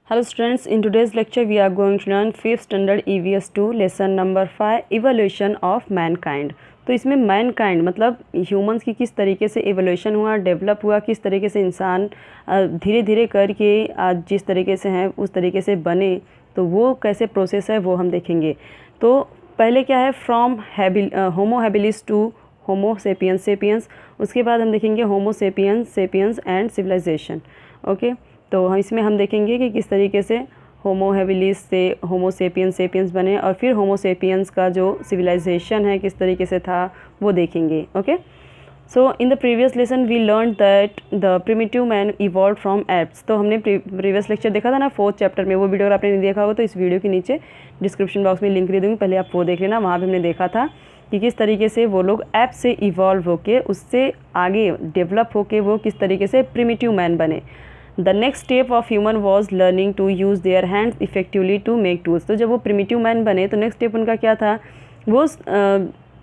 Hello students, in today's lecture we are going to learn 5th standard EVS 2 lesson number 5 evolution of mankind। तो इसमें Mankind मतलब humans की किस तरीके से एवोल्यूशन हुआ, डेवलप हुआ, किस तरीके से इंसान धीरे धीरे करके आज जिस तरीके से हैं उस तरीके से बने, तो वो कैसे प्रोसेस है वो हम देखेंगे। तो पहले क्या है, from homo habilis to homo sapiens sapiens, उसके बाद हम देखेंगे homo sapiens sapiens and civilisation. Okay, तो इसमें हम देखेंगे कि किस तरीके से होमो हैबिलिस से होमो सेपियंस सेपियंस बने और फिर होमो सेपियंस का जो सिविलाइजेशन है किस तरीके से था वो देखेंगे। Okay, so in the previous lesson we learn that the primitive man evolve from apes. तो हमने प्रीवियस लेक्चर देखा था ना 4th चैप्टर में, वो वीडियो अगर आपने नहीं देखा होगा तो इस वीडियो के नीचे डिस्क्रिप्शन बॉक्स में लिंक दे दूँगी, पहले आप वो देख लेना। वहाँ पर हमने देखा था कि किस तरीके से वो लोग ऐप से इवॉल्व होके उससे आगे डेवलप होके वो किस तरीके से प्रिमिटिव मैन बने। The next step of human was learning to use their hands effectively to make tools. तो जब वो प्रिमिटिव मैन बने तो नेक्स्ट स्टेप उनका क्या था, वो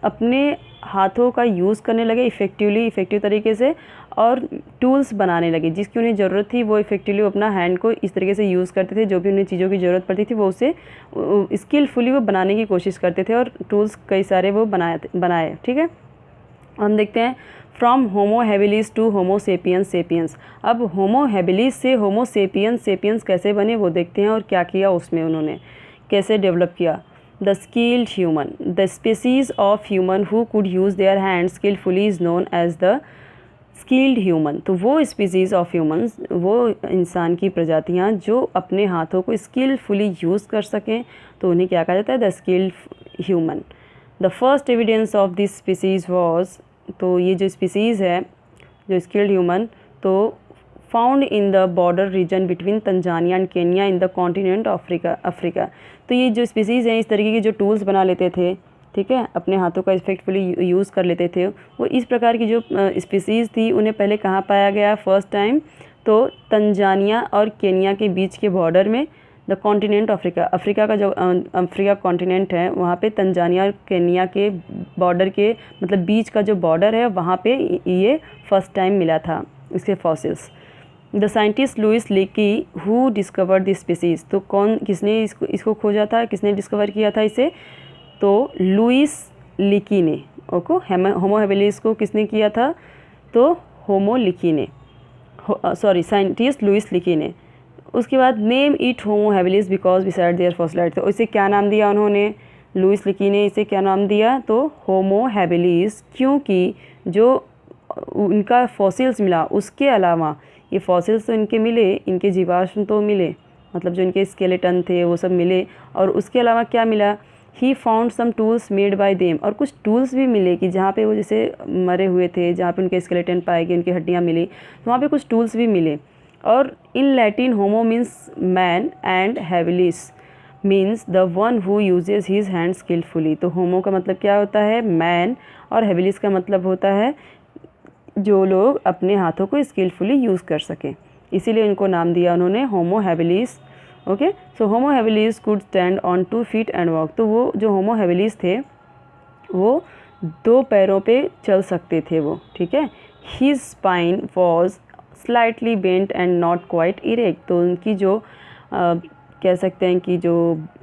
अपने हाथों का यूज़ करने लगे इफ़ेक्टिव तरीके से और टूल्स बनाने लगे जिसकी उन्हें ज़रूरत थी। वो इफ़ेक्टिवली अपना हैंड को इस तरीके से यूज़ करते थे, जो भी उन्हें चीज़ों की ज़रूरत पड़ती थी वो उसे स्किलफुली वो बनाने की कोशिश करते थे और टूल्स कई सारे वो बनाए। ठीक है, हम देखते हैं from homo habilis to homo sapiens sapiens. अब होमो हैबिलिस से होमो सेपियंस सेपियंस कैसे बने वो देखते हैं और क्या किया उसमें उन्होंने, कैसे डेवलप किया। The skilled human, the species of human who could use their hand skilfully is known as the skilled human. तो वो स्पीसीज़ ऑफ ह्यूमंस, वो इंसान की प्रजातियाँ जो अपने हाथों को स्किलफुली यूज़ कर सकें, तो उन्हें क्या कहा जाता है, the skilled human. The first evidence of this species was, तो ये जो स्पीसीज़ है जो स्किल्ड ह्यूमन, तो found in the border region between Tanzania and Kenya in the continent Africa. तो ये जो स्पीसीज़ हैं इस तरीके के जो टूल्स बना लेते थे, ठीक है, अपने हाथों का इफेक्टफुली यूज़ कर लेते थे, वो इस प्रकार की जो स्पीसीज़ थी उन्हें पहले कहाँ पाया गया फर्स्ट टाइम, तो तंजानिया और केन्या के बीच के बॉर्डर में, द कॉन्टिनेंट अफ्रीका का जो अफ्रीका कॉन्टिनेंट है वहाँ पे तंजानिया और केन्या के बॉर्डर के मतलब बीच का जो बॉर्डर है वहाँ पे ये फर्स्ट टाइम मिला था इसके fossils. The scientist Louis Leakey who discovered this species. तो किसने इसको खोजा था, किसने डिस्कवर किया था इसे, तो लुइस लीकी ने। ओको, होमो हैबिलिस को किसने किया था, तो होमो लीकी ने, साइंटिस्ट लुइस लीकी ने। उसके बाद name it homo habilis because beside their फॉसिलाइट। तो इसे क्या नाम दिया उन्होंने, लुइस लीकी ने इसे क्या नाम दिया, तो होमो हैबिलिस, क्योंकि जो उनका फॉसिल्स मिला उसके अलावा, ये फॉसिल्स तो इनके मिले, इनके जीवाश्म तो मिले, मतलब जो इनके स्केलेटन थे वो सब मिले, और उसके अलावा क्या मिला, he found some tools made by them. और कुछ टूल्स भी मिले कि जहाँ पे वो जैसे मरे हुए थे, जहाँ पे उनके स्केलेटन पाए गए, उनकी हड्डियाँ मिली, तो वहाँ पे कुछ टूल्स भी मिले। और in Latin homo means man and habilis means the one who uses his hand skilfully. तो होमो का मतलब क्या होता है, मैन, और हैबिलिस का मतलब होता है जो लोग अपने हाथों को स्किलफुली यूज़ कर सकें, इसीलिए इनको नाम दिया उन्होंने Homo habilis. Okay, so Homo habilis could stand on 2 feet and walk. तो वो जो होमो हैबिलिस थे वो 2 पैरों पे चल सकते थे वो, ठीक है। His spine was slightly bent and not quite erect. तो उनकी जो कह सकते हैं कि जो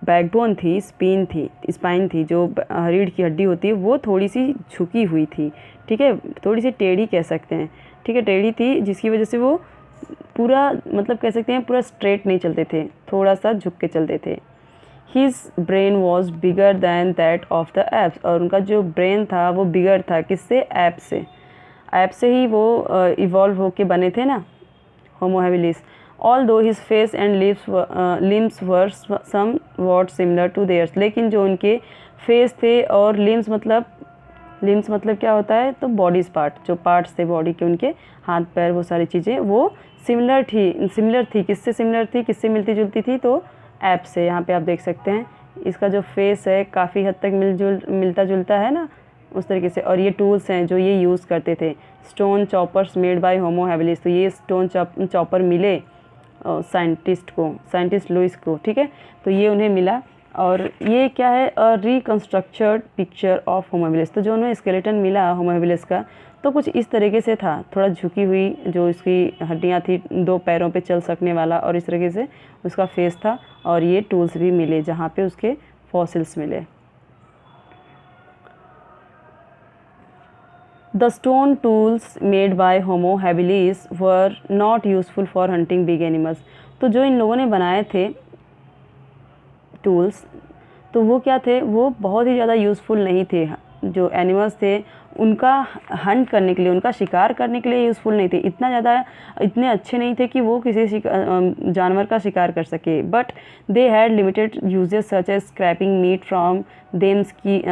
बैकबोन थी, स्पाइन थी, जो रीढ़ की हड्डी होती है वो थोड़ी सी झुकी हुई थी, ठीक है, थोड़ी सी टेढ़ी कह सकते हैं, ठीक है, टेढ़ी थी, जिसकी वजह से वो पूरा मतलब कह सकते हैं पूरा स्ट्रेट नहीं चलते थे, थोड़ा सा झुक के चलते थे। His brain was bigger than that of the apps. और उनका जो ब्रेन था वो बिगर था, किससे, ऐप से ही वो इवॉल्व होके बने थे ना Homo habilis. Although his face and limbs were somewhat similar to theirs. लेकिन जो उनके फेस थे और लिम्स मतलब क्या होता है, तो बॉडीज़ पार्ट, जो पार्ट्स थे बॉडी के उनके, हाथ पैर, वो सारी चीज़ें वो सिमिलर थी। किससे सिमिलर थी, किससे मिलती जुलती थी, तो ऐप से। यहाँ पे आप देख सकते हैं इसका जो फेस है काफ़ी हद तक मिलता जुलता है ना उस तरीके से। और ये टूल्स हैं जो ये यूज़ करते थे, stone choppers made by Homo habilis. तो ये स्टोन चॉपर मिले साइंटिस्ट लुइस को, ठीक है, तो ये उन्हें मिला और ये क्या है, अ रिकन्स्ट्रक्चर्ड पिक्चर ऑफ होमो हैबिलिस। तो जो उन्हें स्केलेटन मिला होमो हैबिलिस का तो कुछ इस तरीके से था, थोड़ा झुकी हुई जो इसकी हड्डियां थी, 2 पैरों पे चल सकने वाला, और इस तरीके से उसका फेस था। और ये टूल्स भी मिले जहाँ पे उसके फॉसिल्स मिले। The stone tools made by Homo habilis were not useful for hunting big animals। तो जो इन लोगों ने बनाए थे टूल्स, तो वो क्या थे, वो बहुत ही ज़्यादा यूज़फुल नहीं थे। जो एनिमल्स थे उनका हंट करने के लिए, उनका शिकार करने के लिए यूज़फुल नहीं थे, इतना ज़्यादा इतने अच्छे नहीं थे कि वो किसी जानवर का शिकार कर सके। But they had limited uses such as scraping meat from them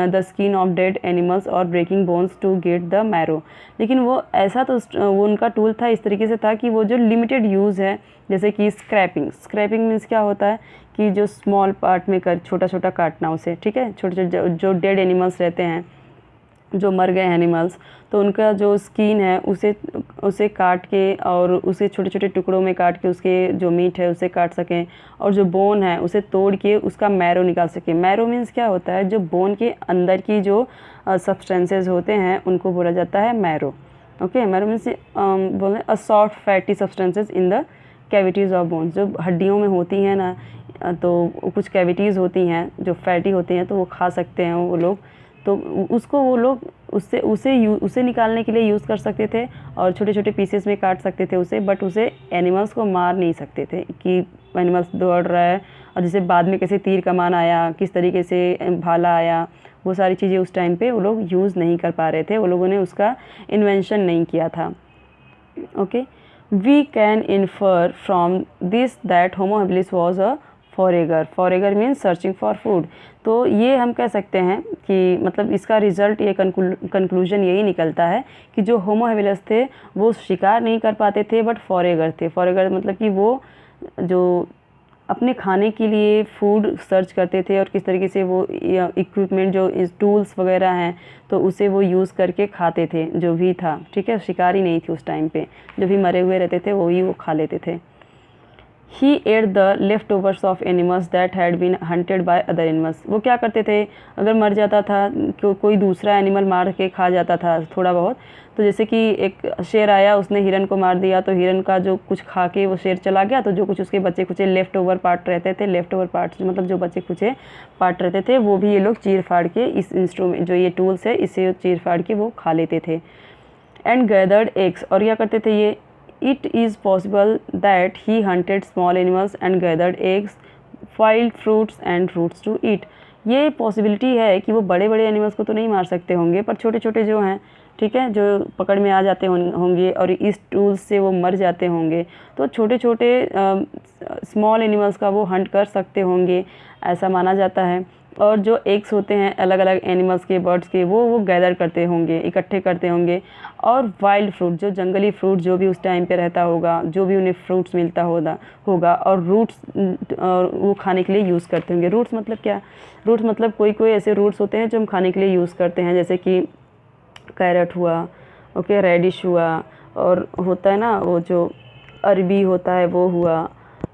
the skin of dead animals और breaking bones to get the marrow. लेकिन वो ऐसा तो वो उनका टूल था, इस तरीके से था कि वो जो लिमिटेड यूज़ है, जैसे कि स्क्रैपिंग मीन्स क्या होता है कि जो स्मॉल पार्ट में कर छोटा छोटा काटना उसे, ठीक है, छोटे छोटे जो डेड एनिमल्स रहते हैं, जो मर गए एनिमल्स, तो उनका जो स्किन है उसे काट के और उसे छोटे छोटे टुकड़ों में काट के उसके जो मीट है उसे काट सकें, और जो बोन है उसे तोड़ के उसका मैरो निकाल सकें। मैरो मीन्स क्या होता है, जो बोन के अंदर की जो सब्सटेंसेस होते हैं उनको बोला जाता है मैरो। ओके, मैरो मीन्स बोले a soft fatty substances in the cavities of bones. जो हड्डियों में होती हैं ना, तो कुछ कैविटीज़ होती हैं जो फैटी होती हैं, तो वो खा सकते हैं वो लोग। तो उसको वो लोग उसे निकालने के लिए यूज़ कर सकते थे, और छोटे छोटे पीसेस में काट सकते थे उसे, बट उसे एनिमल्स को मार नहीं सकते थे कि एनिमल्स दौड़ रहा है और जैसे बाद में कैसे तीर कमान आया, किस तरीके से भाला आया, वो सारी चीज़ें उस टाइम पे वो लोग यूज़ नहीं कर पा रहे थे, वो लोगों ने उसका इन्वेंशन नहीं किया था। Okay, we can infer from this that Homo habilis was a forager means searching for food. तो ये हम कह सकते हैं कि मतलब इसका रिज़ल्ट, ये कंक्लूजन यही निकलता है कि जो होमो हैबिलिस थे वो शिकार नहीं कर पाते थे, बट फॉरेगर थे। फॉरेगर मतलब कि वो जो अपने खाने के लिए फूड सर्च करते थे, और किस तरीके से वो इक्विपमेंट जो टूल्स वगैरह हैं तो उसे वो यूज़ करके खाते थे जो भी था, ठीक है। शिकारी नहीं थी उस टाइम पे, जो भी मरे हुए रहते थे वही वो खा लेते थे। He ate the leftovers of animals that had been hunted by other animals। वो क्या करते थे, अगर मर जाता था कोई दूसरा एनिमल मार के खा जाता था थोड़ा बहुत, तो जैसे कि एक शेर आया उसने हिरन को मार दिया, तो हिरन का जो कुछ खा के वो शेर चला गया, तो जो कुछ उसके बचे कुचे लेफ़्ट ओवर पार्ट रहते थे, लेफ़्ट ओवर पार्ट्स मतलब जो बचे कुचे पार्ट रहते थे, वो भी ये लोग चीर फाड़ के इस इंस्ट्रूमेंट जो ये टूल्स है इसे चीर फाड़ के वो खा लेते थे। एंड गैदर्ड एग्स, और क्या करते थे ये, it is possible that he hunted small animals and gathered eggs, wild fruits and roots to eat। ये पॉसिबिलिटी है कि वो बड़े बड़े एनिमल्स को तो नहीं मार सकते होंगे, पर छोटे छोटे जो हैं, ठीक है, जो पकड़ में आ जाते होंगे और इस टूल्स से वो मर जाते होंगे, तो छोटे छोटे स्मॉल एनिमल्स का वो हंट कर सकते होंगे, ऐसा माना जाता है। और जो एग्स होते हैं अलग अलग एनिमल्स के, बर्ड्स के, वो गैदर करते होंगे, इकट्ठे करते होंगे। और वाइल्ड फ्रूट, जो जंगली फ्रूट जो भी उस टाइम पे रहता होगा, जो भी उन्हें फ्रूट्स मिलता होगा और रूट्स वो खाने के लिए यूज़ करते होंगे। रूट्स मतलब क्या, रूट्स मतलब कोई कोई ऐसे रूट्स होते हैं जो हम खाने के लिए यूज़ करते हैं, जैसे कि कैरेट हुआ, ओके, रेडिश हुआ, और होता है ना वो जो अरबी होता है वो हुआ,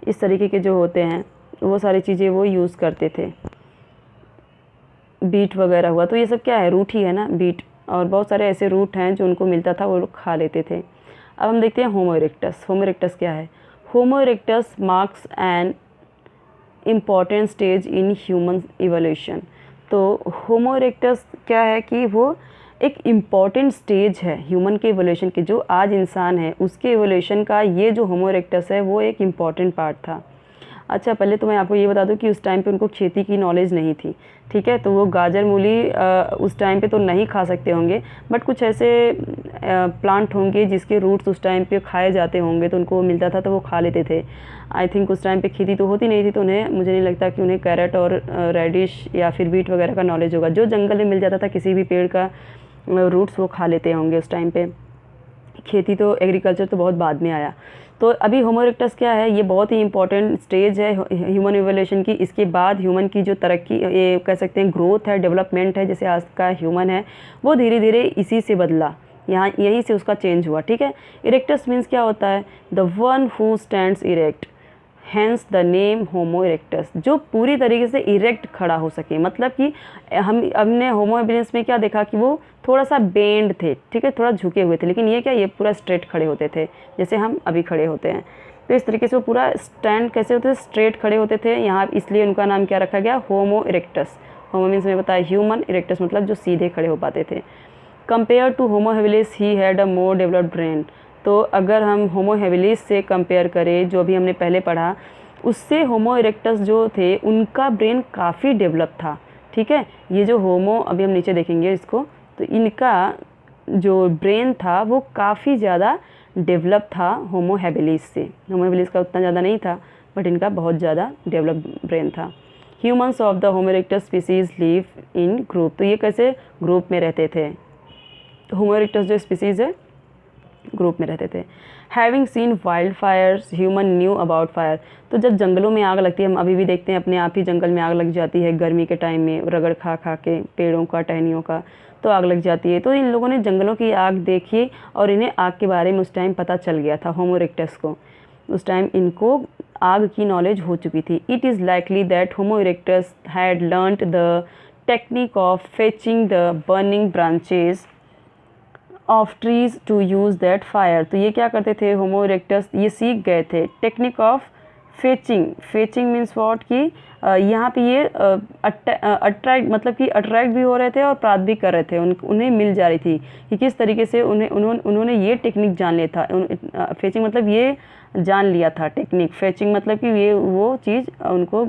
इस तरीके के जो होते हैं वो सारी चीज़ें वो यूज़ करते थे। बीट वगैरह हुआ, तो ये सब क्या है, रूट ही है ना, बीट, और बहुत सारे ऐसे रूट हैं जो उनको मिलता था वो लोग खा लेते थे। अब हम देखते हैं होमो इरेक्टस। होमो इरेक्टस क्या है, Homo erectus marks an important stage in human evolution. तो होमो इरेक्टस क्या है कि वो एक इम्पॉर्टेंट स्टेज है ह्यूमन के इवोल्यूशन के, जो आज इंसान है उसके इवोल्यूशन का ये जो होमो इरेक्टस है वो एक इम्पॉर्टेंट पार्ट था। अच्छा, पहले तो मैं आपको ये बता दूं कि उस टाइम पे उनको खेती की नॉलेज नहीं थी, ठीक है, तो वो गाजर मूली उस टाइम पे तो नहीं खा सकते होंगे, बट कुछ ऐसे प्लांट होंगे जिसके रूट्स उस टाइम पे खाए जाते होंगे, तो उनको मिलता था तो वो खा लेते थे। आई थिंक उस टाइम पे खेती तो होती नहीं थी, तो उन्हें, मुझे नहीं लगता कि उन्हें कैरेट और रेडिश या फिर बीट वगैरह का नॉलेज होगा। जो जंगल में मिल जाता था किसी भी पेड़ का रूट्स वो खा लेते होंगे उस टाइम पे। खेती तो, एग्रीकल्चर तो बहुत बाद में आया। तो अभी होमो इरेक्टस क्या है, ये बहुत ही इंपॉर्टेंट स्टेज है ह्यूमन इवोल्यूशन की। इसके बाद ह्यूमन की जो तरक्की, ये कह सकते हैं ग्रोथ है, डेवलपमेंट है, जैसे आज का ह्यूमन है वो धीरे धीरे इसी से बदला, यहाँ यहीं से उसका चेंज हुआ, ठीक है। इरेक्टस मीन्स क्या होता है, the one who stands erect, hence the name Homo erectus, जो पूरी तरीके से इरेक्ट खड़ा हो सके। मतलब कि हमने होमो हैबिलिस में क्या देखा कि वो थोड़ा सा बेंड थे, ठीक है, थोड़ा झुके हुए थे, लेकिन ये क्या, ये पूरा स्ट्रेट खड़े होते थे जैसे हम अभी खड़े होते हैं। तो इस तरीके से वो पूरा स्टैंड कैसे होते थे, स्ट्रेट खड़े होते थे यहाँ, इसलिए उनका नाम क्या रखा गया, होमो इरेक्टस। होमो मीन्स में बताया ह्यूमन, इरेक्टस मतलब जो सीधे खड़े हो पाते थे। Compare to Homo habilis he had a more developed brain. तो अगर हम होमो हैबिलिस से कंपेयर करें, जो अभी हमने पहले पढ़ा, उससे होमो इरेक्टस जो थे उनका ब्रेन काफ़ी डेवलप था, ठीक है। ये जो होमो, अभी हम नीचे देखेंगे इसको, तो इनका जो ब्रेन था वो काफ़ी ज़्यादा डेवलप था होमो हैबिलिस से। होमो हैबिलिस का उतना ज़्यादा नहीं था, बट इनका बहुत ज़्यादा डेवलप ब्रेन था। Humans of the Homo erectus species live in group. तो ये कैसे ग्रुप में रहते थे, होमो इरेक्टस जो स्पीसीज़ है ग्रुप में रहते थे। Having scene wild Fyers human knew about fire. तो जब जंगलों में आग लगती है, हम अभी भी देखते हैं अपने आप ही जंगल में आग लग जाती है गर्मी के टाइम में, रगड़ खा खा के पेड़ों का, टहनियों का, तो आग लग जाती है। तो इन लोगों ने जंगलों की आग देखी और इन्हें आग के बारे में उस टाइम पता चल गया था, होमो इरेक्टस को उस टाइम इनको आग की नॉलेज हो चुकी थी। It is likely that Homo erectus had learned the technique of fetching the burning branches of trees to use that fire. तो ये क्या करते थे होमो इरेक्टस, ये सीख गए थे technique of fetching. Fetching means what कि यहाँ पे ये अट्रैक्ट, मतलब कि अट्रैक्ट भी हो रहे थे और प्राप्त भी कर रहे थे, उन्हें मिल जा रही थी कि किस तरीके से उन्होंने ये टेक्निक जान लिया था। फेचिंग मतलब ये जान लिया था टेक्निक, फेचिंग मतलब कि ये वो चीज़ उनको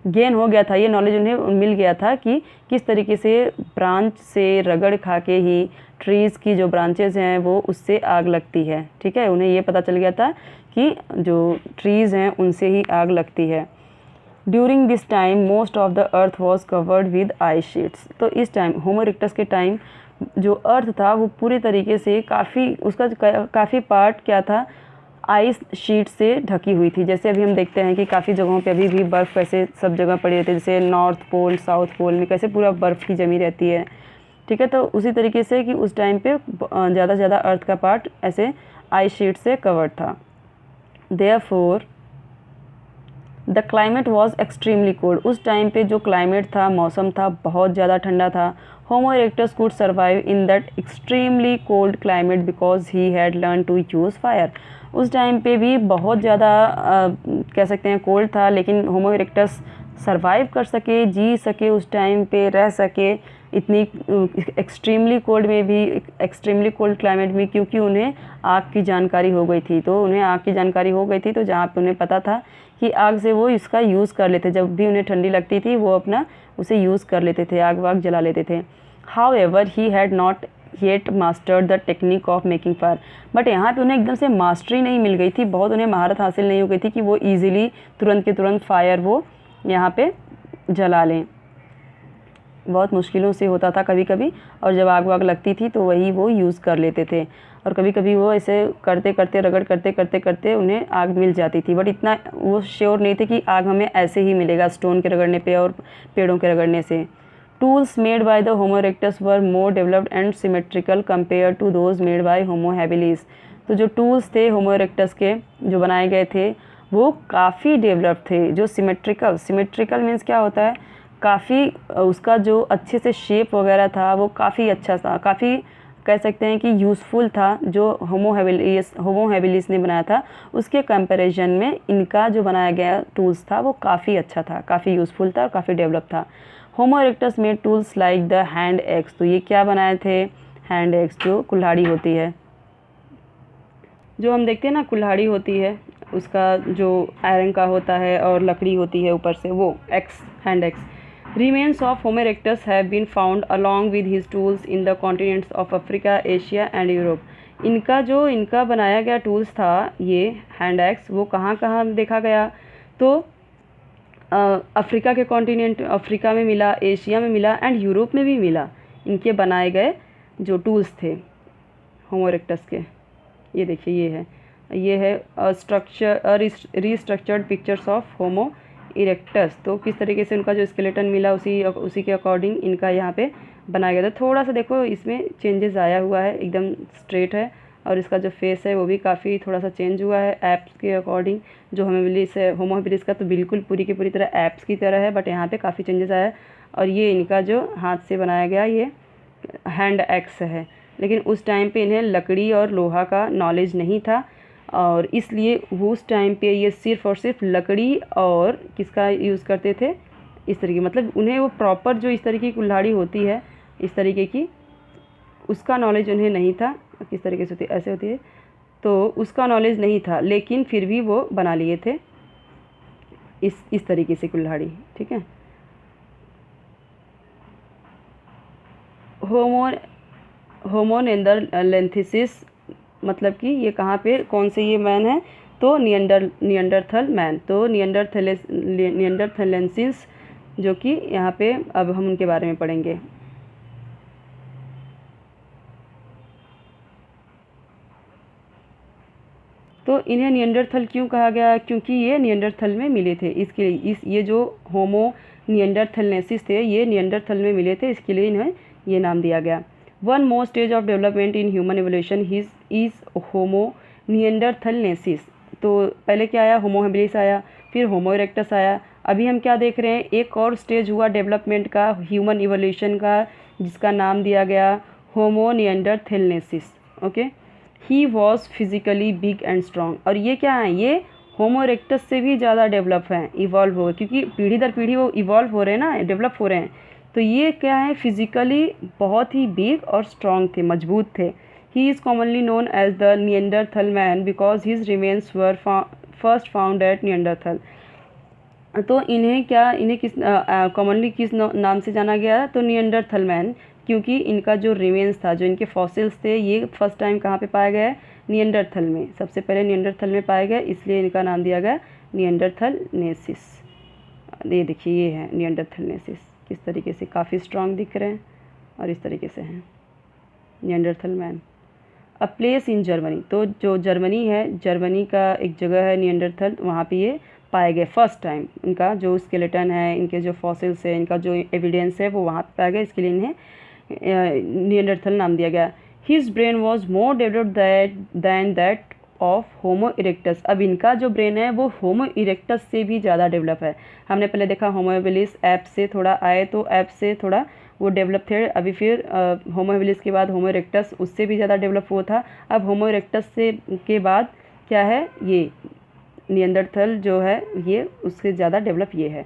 गेन हो गया था, ये नॉलेज उन्हें मिल गया था कि किस तरीके से ब्रांच से रगड़ खा के ही ट्रीज़ की जो ब्रांचेज़ हैं वो उससे आग लगती है, ठीक है। उन्हें ये पता चल गया था कि जो ट्रीज़ हैं उनसे ही आग लगती है। During this time most of the earth was covered with ice sheets. तो इस टाइम होमो इरेक्टस के टाइम जो अर्थ था वो पूरी तरीके से काफ़ी पार्ट क्या था, आइस शीट से ढकी हुई थी। जैसे अभी हम देखते हैं कि काफ़ी जगहों पे अभी भी बर्फ़ कैसे सब जगह पड़ी रहती है, जैसे नॉर्थ पोल, साउथ पोल में कैसे पूरा बर्फ़ की जमी रहती है, ठीक है। तो उसी तरीके से कि उस टाइम पे ज़्यादा से ज़्यादा अर्थ का पार्ट ऐसे आइस शीट से कवर्ड था। Therefore the climate was extremely cold. उस टाइम पे जो क्लाइमेट था, मौसम था, बहुत ज़्यादा ठंडा था। Homo erectus could survive in that extremely cold climate because he had learn to use fire. उस टाइम पे भी बहुत ज़्यादा कह सकते हैं कोल्ड था, लेकिन होमो इरेक्टस सर्वाइव कर सके, जी सके, उस टाइम पे रह सके इतनी एक्सट्रीमली कोल्ड में भी, एक्सट्रीमली कोल्ड क्लाइमेट में, क्योंकि उन्हें आग की जानकारी हो गई थी। तो उन्हें आग की जानकारी हो गई थी, तो जहाँ पे उन्हें पता था कि आग से वो इसका यूज़ कर लेते, जब भी उन्हें ठंडी लगती थी वो अपना उसे यूज़ कर लेते थे, आग वाग जला लेते थे। However he had not yet mastered the technique of making fire. But यहाँ पे उन्हें एकदम से मास्टरी नहीं मिल गई थी, बहुत उन्हें महारत हासिल नहीं हो गई थी कि वो ईजिली तुरंत के तुरंत फायर वो यहाँ पे जला लें। बहुत मुश्किलों से होता था कभी कभी, और जब आग वाग लगती थी तो वही वो यूज़ कर लेते थे, और कभी कभी वो ऐसे करते करते, रगड़ करते करते करते उन्हें आग मिल जाती थी। बट इतना वो श्योर नहीं थे कि आग हमें ऐसे ही मिलेगा स्टोन के रगड़ने पे और पेड़ों के रगड़ने से। Tools made by the Homo erectus were more developed and symmetrical compare to those made by Homo habilis. तो जो टूल्स थे होमो इरेक्टस के जो बनाए गए थे वो काफ़ी डेवलप थे। जो सिमेट्रिकल मीन्स क्या होता है, काफ़ी उसका जो अच्छे से शेप वगैरह था वो काफ़ी अच्छा था, काफ़ी कह सकते हैं कि यूज़फुल था। जो होमो हैबिलिस ने बनाया था उसके कंपैरिजन में इनका जो बनाया गया टूल्स था वो काफ़ी अच्छा था, काफ़ी यूज़फुल था और काफ़ी डेवलप था। Homo erectus made tools like the hand axe. तो ये क्या बनाए थे, हैंड एक्स, जो कुल्हाड़ी होती है, जो हम देखते हैं ना कुल्हाड़ी होती है, उसका जो आयरन का होता है और लकड़ी होती है ऊपर से, वो x, hand axe. Remains of Homo erectus have been found along with his tools in the continents of Africa, Asia and Europe. इनका बनाया गया टूल्स था ये हैंड एक्स, वो कहाँ कहाँ देखा गया, तो अफ्रीका के कॉन्टिनेंट, अफ्रीका में मिला, एशिया में मिला एंड यूरोप में भी मिला। इनके बनाए गए जो टूल्स थे होमो इरेक्टस के, ये देखिए ये है restructured pictures of Homo erectus. तो किस तरीके से उनका जो स्केलेटन मिला उसी के अकॉर्डिंग इनका यहाँ पे बनाया गया था। थोड़ा सा देखो इसमें चेंजेस आया हुआ है, एकदम स्ट्रेट है, और इसका जो फेस है वो भी काफ़ी थोड़ा सा चेंज हुआ है एप्स के अकॉर्डिंग। जो होमो हैबिलिस है, होमो हैबिलिस का तो बिल्कुल पूरी की पूरी तरह एप्स की तरह है, बट यहाँ पे काफ़ी चेंजेस आया है। और ये इनका जो हाथ से बनाया गया ये हैंड एक्स है, लेकिन उस टाइम पे इन्हें लकड़ी और लोहा का नॉलेज नहीं था, और इसलिए वो उस टाइम पे ये सिर्फ़ और सिर्फ लकड़ी और किसका यूज़ करते थे, इस तरीके, मतलब उन्हें वो प्रॉपर जो इस तरीके की कुल्हाड़ी होती है इस तरीके की, उसका नॉलेज उन्हें नहीं था। किस तरीके से होती है, ऐसे होती है, तो उसका नॉलेज नहीं था, लेकिन फिर भी वो बना लिए थे इस तरीके से कुल्हाड़ी। ठीक है। होमो नेंदरलैंथेसिस मतलब कि ये कहाँ पे कौन से ये मैन है, तो नियंडरथल मैन, तो नियंडरथलेंसिस, जो कि यहाँ पे अब हम उनके बारे में पढ़ेंगे। तो इन्हें नियंडरथल क्यों कहा गया, क्योंकि ये नियंडरथल में मिले थे, इसके लिए ये जो होमो नियंडरथलेंसिस थे ये नियंडरथल में मिले थे, इसके लिए इन्हें ये नाम दिया गया। One more stage of development in human evolution is Homo neanderthalensis. तो पहले क्या आया, होमो हैबिलिस आया, फिर होमो इरेक्टस आया। अभी हम क्या देख रहे हैं, एक और स्टेज हुआ डेवलपमेंट का, ह्यूमन इवोल्यूशन का, जिसका नाम दिया गया Homo neanderthalensis. Okay. He was physically big and strong, और ये क्या है, ये होमो इरेक्टस से भी ज़्यादा डेवलप हैं, इवॉल्व हो, क्योंकि पीढ़ी दर पीढ़ी वो इवॉल्व हो रहे हैं ना, डेवलप हो रहे हैं। तो ये क्या है, फिजिकली बहुत ही बिग और स्ट्रॉन्ग थे, मजबूत थे। He is commonly known as the Neanderthal man because his remains were first found at Neanderthal. तो इन्हें किस कॉमनली किस नाम से जाना गया, तो नियंडरथल मैन, क्योंकि इनका जो रिमेन्स था, जो इनके फॉसिल्स थे, ये फर्स्ट टाइम कहाँ पे पाया गया है, नियंडरथल में, सबसे पहले नियंडरथल में पाया गया, इसलिए इनका नाम दिया गया नियंडरथलेंसिस। ये देखिए, ये है नियंडरथलेंसिस, किस तरीके से काफ़ी स्ट्रॉन्ग दिख रहे हैं, और इस तरीके से हैं Neanderthal man. A place in Germany, तो जो जर्मनी है, जर्मनी का एक जगह है नियंडरथल, वहाँ पे ये पाए गए फर्स्ट टाइम। इनका जो स्केलेटन है, इनके जो फॉसिल्स है, इनका जो एविडेंस है, वो वहाँ पे पाया गया, इसके लिए इन्हें नियंडरथल नाम दिया गया। His brain was more developed than that of Homo erectus. अब इनका जो ब्रेन है वो होमो इरेक्टस से भी ज़्यादा डेवलप है। हमने पहले देखा होमो हैबिलिस ऐप से थोड़ा आए, तो ऐप से थोड़ा वो डेवलप थे, अभी फिर होमो हैबिलिस के बाद होमो इरेक्टस, उससे भी ज़्यादा डेवलप हुआ था। अब होमो इरेक्टस से के बाद क्या है, ये नियंडरथल जो है, ये उससे ज़्यादा डेवलप ये है।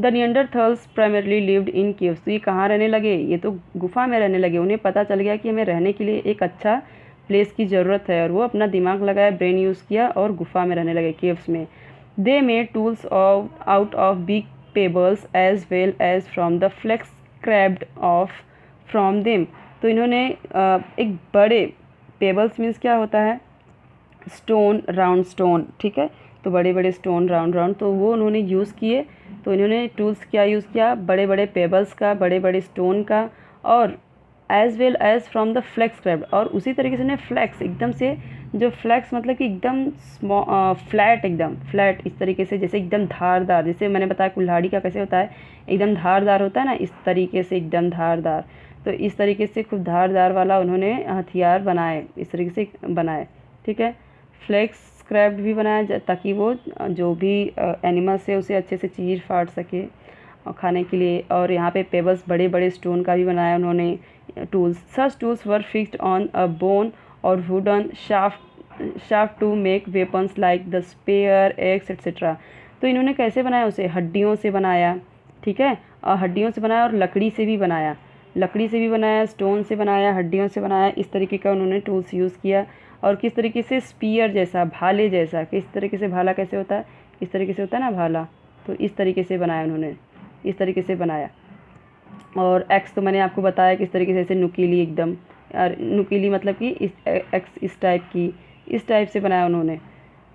The Neanderthals primarily lived in caves, तो ये कहाँ रहने लगे, ये तो गुफा में रहने लगे। उन्हें पता चल गया कि हमें रहने के लिए एक अच्छा प्लेस की ज़रूरत है, और वो अपना दिमाग लगाया, ब्रेन यूज़ किया, और गुफा में रहने लगे, केव्स में। They made tools out of big pebbles as well as from the flakes crabbed off from them. तो इन्होंने एक बड़े पेबल्स मीन्स क्या होता है, स्टोन, राउंड स्टोन, ठीक है, तो बड़े बड़े स्टोन राउंड, तो वो उन्होंने यूज़ किए। तो इन्होंने टूल्स क्या यूज़ किया, बड़े बड़े पेबल्स का, बड़े बड़े स्टोन का, और as well as from the flakes crabbed, और उसी तरीके से उन्हें फ्लैक्स, एकदम से जो फ्लैक्स मतलब कि एकदम फ्लैट, एकदम फ्लैट, इस तरीके से, जैसे एकदम धारदार, जैसे मैंने बताया कुल्हाड़ी का कैसे होता है, एकदम धारदार होता है ना, इस तरीके से एकदम धारदार। तो इस तरीके से खूब धारदार वाला उन्होंने हथियार बनाए, इस तरीके से बनाए। ठीक है। फ्लैक्स स्क्रैप्ड भी बनाया ताकि वो जो भी एनिमल्स है उसे अच्छे से चीर फाड़ सके और खाने के लिए। और यहाँ पे पेबल्स, बड़े बड़े स्टोन का भी बनाया उन्होंने tools. Such tools were fixed on a bone और wooden shaft to make weapons like the spear, axe et cetera. तो इन्होंने कैसे बनाया उसे, हड्डियों से बनाया, ठीक है, और हड्डियों से बनाया और लकड़ी से भी बनाया, लकड़ी से भी बनाया, स्टोन से बनाया, हड्डियों से बनाया, इस तरीके का उन्होंने टूल्स यूज़ किया। और किस तरीके से, स्पीयर जैसा, भाले जैसा, किस तरीके से भाला कैसे होता है, इस तरीके से होता है ना भाला, तो इस तरीके से बनाया उन्होंने, इस तरीके से बनाया। और एक्स तो मैंने आपको बताया किस तरीके से, ऐसे नुकीली एकदम, और नुकीली मतलब कि एक्स इस टाइप की, इस टाइप से बनाया उन्होंने।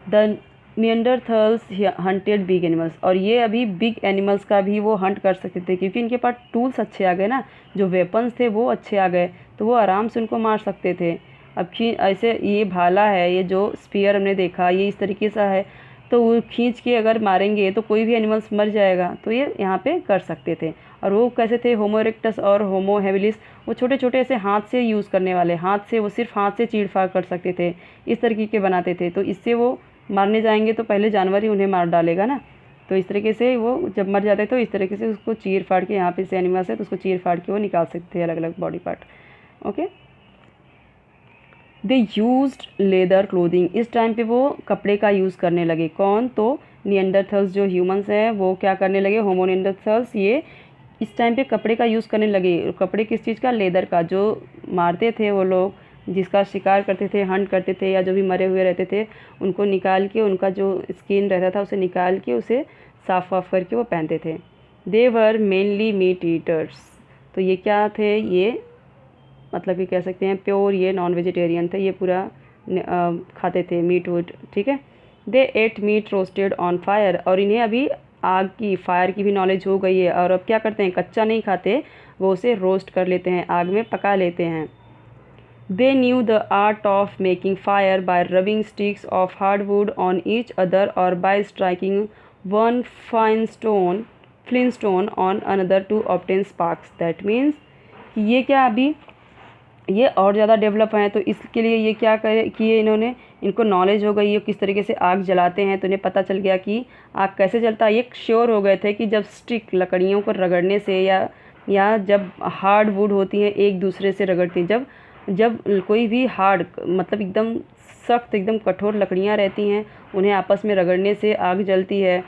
The Neanderthals hunted big animals, और ये अभी बिग एनिमल्स का भी वो हंट कर सकते थे, क्योंकि इनके पास टूल्स अच्छे आ गए ना, जो वेपन्स थे वो अच्छे आ गए, तो वो आराम से उनको मार सकते थे। अब ऐसे ये भाला है, ये जो स्पीयर हमने देखा, ये इस तरीके सा है, तो वो खींच के अगर मारेंगे तो कोई भी एनिमल्स मर जाएगा, तो ये यहाँ पे कर सकते थे। और वो कैसे थे, होमो इरेक्टस और होमो हैबिलिस, वो छोटे छोटे ऐसे हाथ से यूज़ करने वाले, हाथ से वो सिर्फ हाथ से चीड़ फाड़ कर सकते थे, इस तरीके के बनाते थे। तो इससे वो मारने जाएंगे तो पहले जानवर ही उन्हें मार डालेगा ना, तो इस तरीके से वो जब मर जाते तो इस तरीके से उसको चीर फाड़ के, यहाँ पे से एनिमल्स है तो उसको चीर फाड़ के वो निकाल सकते हैं अलग अलग body part. Okay, they used leather clothing, इस टाइम पे वो कपड़े का यूज़ करने लगे। कौन, तो निएंडरथल्स जो ह्यूमंस हैं वो क्या करने लगे, होमो निएंडरथल्स, ये इस टाइम पे कपड़े का यूज़ करने लगे। कपड़े किस चीज़ का, लेदर का। जो मारते थे वो लोग, जिसका शिकार करते थे, हंट करते थे, या जो भी मरे हुए रहते थे उनको निकाल के, उनका जो स्किन रहता था उसे निकाल के उसे साफ वाफ करके वो पहनते थे। दे वर मेनली मीट ईटर्स, तो ये क्या थे, ये मतलब कि कह सकते हैं प्योर ये नॉन वेजिटेरियन थे, ये पूरा खाते थे मीट वूट, ठीक है। They ate meat roasted on fire, और इन्हें अभी आग की, फायर की भी नॉलेज हो गई है, और अब क्या करते हैं, कच्चा नहीं खाते, वो उसे रोस्ट कर लेते हैं, आग में पका लेते हैं। They knew the art of making fire by rubbing sticks of hardwood on each other और by striking one flint stone on another to obtain sparks. That means ये क्या, अभी ये और ज़्यादा डेवलप हैं, तो इसके लिए ये क्या करे किए इन्होंने, इनको नॉलेज हो गई है किस तरीके से आग जलाते हैं, तो इन्हें पता चल गया कि आग कैसे जलता है। ये श्योर हो गए थे कि जब स्टिक लकड़ियों को रगड़ने से या जब हार्ड वुड होती हैं एक दूसरे से रगड़ती हैं, जब कोई भी हार्ड मतलब एकदम सख्त, एकदम कठोर लकड़ियाँ रहती हैं, उन्हें आपस में रगड़ने से आग जलती है।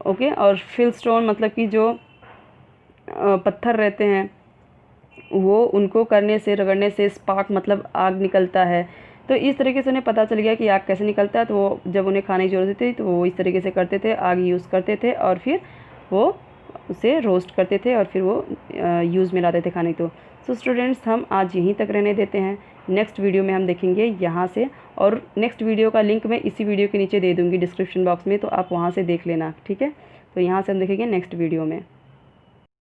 ओके, और फिल स्टोन मतलब कि जो पत्थर रहते हैं वो, उनको करने से, रगड़ने से स्पार्क मतलब आग निकलता है। तो इस तरीके से उन्हें पता चल गया कि आग कैसे निकलता है, तो वो जब उन्हें खाने की ज़रूरत थी तो वो इस तरीके से करते थे, आग यूज़ करते थे और फिर वो उसे रोस्ट करते थे और फिर वो यूज़ में लाते थे खाने को। सो स्टूडेंट्स, हम आज यहीं तक रहने देते हैं। नेक्स्ट वीडियो में हम देखेंगे यहाँ से, और नेक्स्ट वीडियो का लिंक मैं इसी वीडियो के नीचे दे दूँगी डिस्क्रिप्शन बॉक्स में, तो आप वहाँ से देख लेना, ठीक है। तो यहाँ से हम देखेंगे नेक्स्ट वीडियो में।